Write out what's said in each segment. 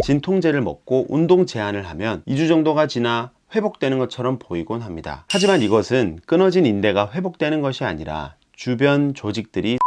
진통제를 먹고 운동 제한을 하면 2주 정도가 지나 회복되는 것처럼 보이곤 합니다. 하지만 이것은 끊어진 인대가 회복되는 것이 아니라 주변 조직들이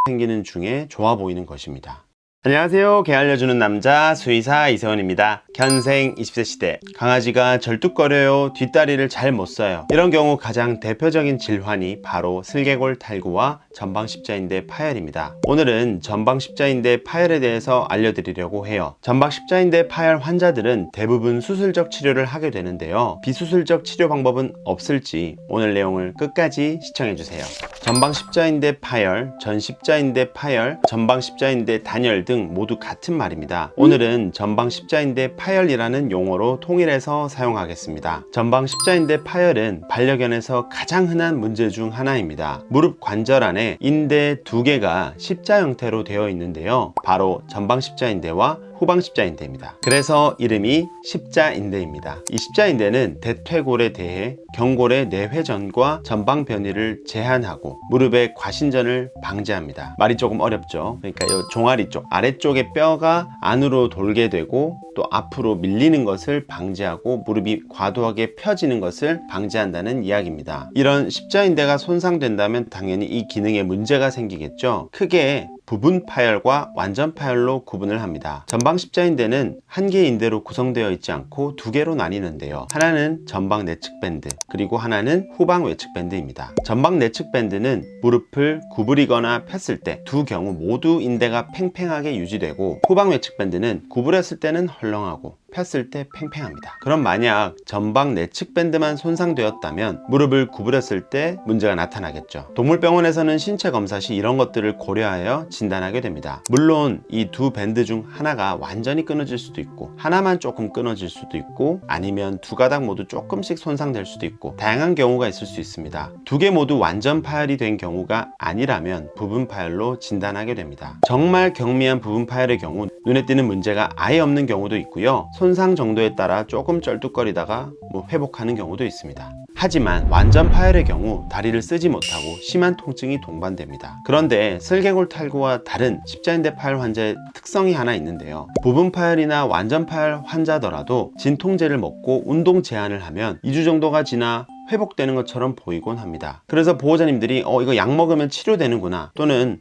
생기는 중에 좋아 보이는 것입니다. 안녕하세요. 개 알려주는 남자 수의사 이세원입니다. 현생 20세 시대, 강아지가 절뚝거려요, 뒷다리를 잘 못 써요. 이런 경우 가장 대표적인 질환이 바로 슬개골 탈구와 전방십자인대 파열입니다. 오늘은 전방십자인대 파열에 대해서 알려드리려고 해요. 전방십자인대 파열 환자들은 대부분 수술적 치료를 하게 되는데요, 비수술적 치료 방법은 없을지 오늘 내용을 끝까지 시청해주세요. 전방십자인대 파열, 전십자인대 파열, 전방십자인대 단열 등 모두 같은 말입니다. 오늘은 전방십자인대 파열이라는 용어로 통일해서 사용하겠습니다. 전방십자인대 파열은 반려견에서 가장 흔한 문제 중 하나입니다. 무릎 관절 안에 인대 2개가 십자 형태로 되어 있는데요, 바로 전방십자인대와 후방십자인대입니다. 그래서 이름이 십자인대입니다. 이 십자인대는 대퇴골에 대해 경골의 내회전과 전방 변이를 제한하고 무릎의 과신전을 방지합니다. 말이 조금 어렵죠. 그러니까 이 종아리 쪽 아래쪽의 뼈가 안으로 돌게 되고 또 앞으로 밀리는 것을 방지하고 무릎이 과도하게 펴지는 것을 방지한다는 이야기입니다. 이런 십자인대가 손상된다면 당연히 이 기능에 문제가 생기겠죠. 크게 부분 파열과 완전 파열로 구분을 합니다. 전방 십자인대는 한 개의 인대로 구성되어 있지 않고 2개로 나뉘는데요. 하나는 전방 내측 밴드, 그리고 하나는 후방 외측 밴드입니다. 전방 내측 밴드는 무릎을 구부리거나 폈을 때 두 경우 모두 인대가 팽팽하게 유지되고, 후방 외측 밴드는 구부렸을 때는 헐렁하고 폈을 때 팽팽합니다. 그럼 만약 전방 내측 밴드만 손상되었다면 무릎을 구부렸을 때 문제가 나타나겠죠. 동물병원에서는 신체 검사 시 이런 것들을 고려하여 진단하게 됩니다. 물론 이 두 밴드 중 하나가 완전히 끊어질 수도 있고, 하나만 조금 끊어질 수도 있고, 아니면 두 가닥 모두 조금씩 손상될 수도 있고, 다양한 경우가 있을 수 있습니다. 2개 모두 완전 파열이 된 경우가 아니라면 부분 파열로 진단하게 됩니다. 정말 경미한 부분 파열의 경우 눈에 띄는 문제가 아예 없는 경우도 있고요, 손상 정도에 따라 조금 쩔뚝거리다가 회복하는 경우도 있습니다. 하지만 완전 파열의 경우 다리를 쓰지 못하고 심한 통증이 동반됩니다. 그런데 슬개골 탈구와 다른 십자인대 파열 환자의 특성이 하나 있는데요, 부분 파열이나 완전 파열 환자더라도 진통제를 먹고 운동 제한을 하면 2주 정도가 지나 회복되는 것처럼 보이곤 합니다. 그래서 보호자님들이 이거 약 먹으면 치료되는구나, 또는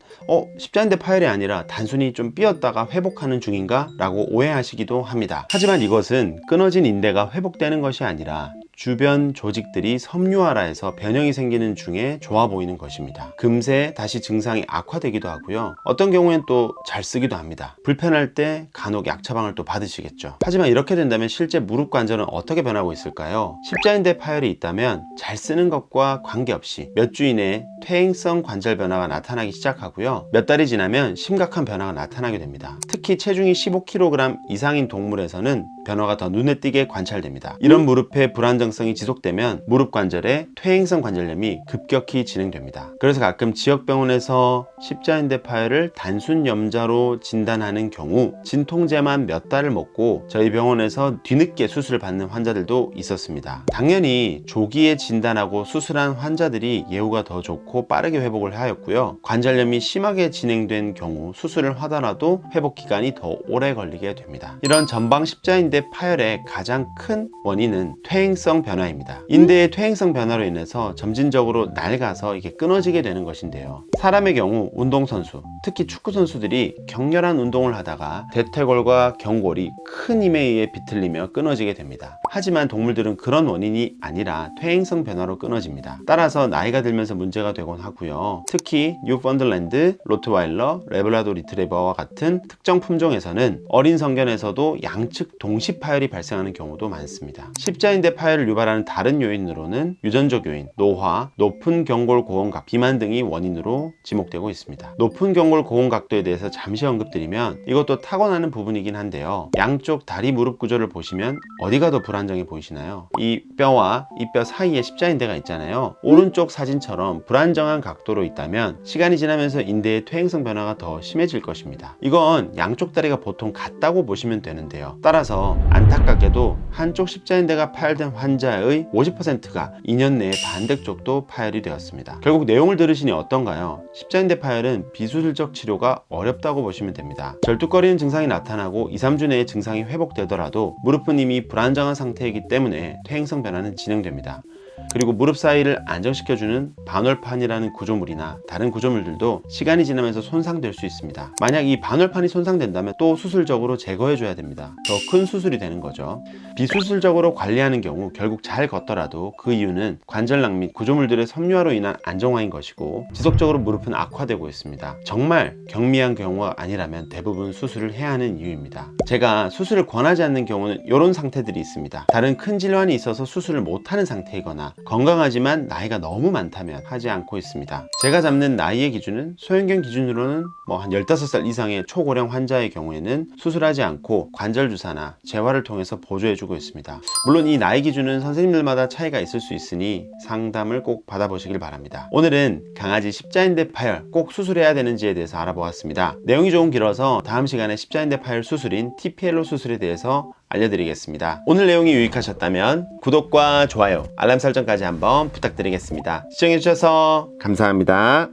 십자인대 파열이 아니라 단순히 좀 삐었다가 회복하는 중인가 라고 오해하시기도 합니다. 하지만 이것은 끊어진 인대가 회복되는 것이 아니라 주변 조직들이 섬유화라해서 변형이 생기는 중에 좋아 보이는 것입니다. 금세 다시 증상이 악화되기도 하고요, 어떤 경우엔 또 잘 쓰기도 합니다. 불편할 때 간혹 약 처방을 또 받으시겠죠. 하지만 이렇게 된다면 실제 무릎 관절은 어떻게 변하고 있을까요? 십자인대 파열이 있다면 잘 쓰는 것과 관계없이 몇 주 이내에 퇴행성 관절 변화가 나타나기 시작하고요, 몇 달이 지나면 심각한 변화가 나타나게 됩니다. 특히 체중이 15kg 이상인 동물에서는 변화가 더 눈에 띄게 관찰됩니다. 이런 무릎의 불안정성이 지속되면 무릎 관절에 퇴행성 관절염이 급격히 진행됩니다. 그래서 가끔 지역병원에서 십자인대 파열을 단순 염좌로 진단하는 경우 진통제만 몇 달을 먹고 저희 병원에서 뒤늦게 수술을 받는 환자들도 있었습니다. 당연히 조기에 진단하고 수술한 환자들이 예후가 더 좋고 빠르게 회복을 하였고요, 관절염이 심하게 진행된 경우 수술을 하더라도 회복 기간이 더 오래 걸리게 됩니다. 이런 전방 십자인대 파열의 가장 큰 원인은 퇴행성 변화입니다. 인대의 퇴행성 변화로 인해서 점진적으로 낡아서 이게 끊어지게 되는 것인데요, 사람의 경우 운동선수, 특히 축구선수들이 격렬한 운동을 하다가 대퇴골과 경골이 큰 힘에 의해 비틀리며 끊어지게 됩니다. 하지만 동물들은 그런 원인이 아니라 퇴행성 변화로 끊어집니다. 따라서 나이가 들면서 문제가 되곤 하고요, 특히 뉴펀들랜드, 로트와일러, 레브라도 리트리버와 같은 특정 품종에서는 어린 성견에서도 양측 동시 파열이 발생하는 경우도 많습니다. 십자인대 파열을 유발하는 다른 요인으로는 유전적 요인, 노화, 높은 경골 고원각, 비만 등이 원인으로 지목되고 있습니다. 높은 경골 고원각도에 대해서 잠시 언급드리면 이것도 타고나는 부분이긴 한데요, 양쪽 다리 무릎 구조를 보시면 어디가 더 불안정해 보이시나요? 이 뼈와 이 뼈 사이에 십자인대가 있잖아요. 오른쪽 사진처럼 불안정한 각도로 있다면 시간이 지나면서 인대의 퇴행성 변화가 더 심해질 것입니다. 이건 양쪽 다리가 보통 같다고 보시면 되는데요, 따라서 그래서 안타깝게도 한쪽 십자인대가 파열된 환자의 50%가 2년 내에 반대쪽도 파열이 되었습니다. 결국 내용을 들으시니 어떤가요? 십자인대 파열은 비수술적 치료가 어렵다고 보시면 됩니다. 절뚝거리는 증상이 나타나고 2, 3주 내에 증상이 회복되더라도 무릎은 이미 불안정한 상태이기 때문에 퇴행성 변화는 진행됩니다. 그리고 무릎 사이를 안정시켜주는 반월판이라는 구조물이나 다른 구조물들도 시간이 지나면서 손상될 수 있습니다. 만약 이 반월판이 손상된다면 또 수술적으로 제거해줘야 됩니다. 더 큰 수술이 되는 거죠. 비수술적으로 관리하는 경우 결국 잘 걷더라도 그 이유는 관절낭 및 구조물들의 섬유화로 인한 안정화인 것이고 지속적으로 무릎은 악화되고 있습니다. 정말 경미한 경우가 아니라면 대부분 수술을 해야 하는 이유입니다. 제가 수술을 권하지 않는 경우는 이런 상태들이 있습니다. 다른 큰 질환이 있어서 수술을 못하는 상태이거나 건강하지만 나이가 너무 많다면 하지 않고 있습니다. 제가 잡는 나이의 기준은 소형견 기준으로는 한 15살 이상의 초고령 환자의 경우에는 수술하지 않고 관절 주사나 재활을 통해서 보조해주고 있습니다. 물론 이 나이 기준은 선생님들마다 차이가 있을 수 있으니 상담을 꼭 받아보시길 바랍니다. 오늘은 강아지 십자인대 파열 꼭 수술해야 되는지에 대해서 알아보았습니다. 내용이 조금 길어서 다음 시간에 십자인대 파열 수술인 TPLO 수술에 대해서 알려드리겠습니다. 오늘 내용이 유익하셨다면 구독과 좋아요, 알람 설정까지 한번 부탁드리겠습니다. 시청해주셔서 감사합니다.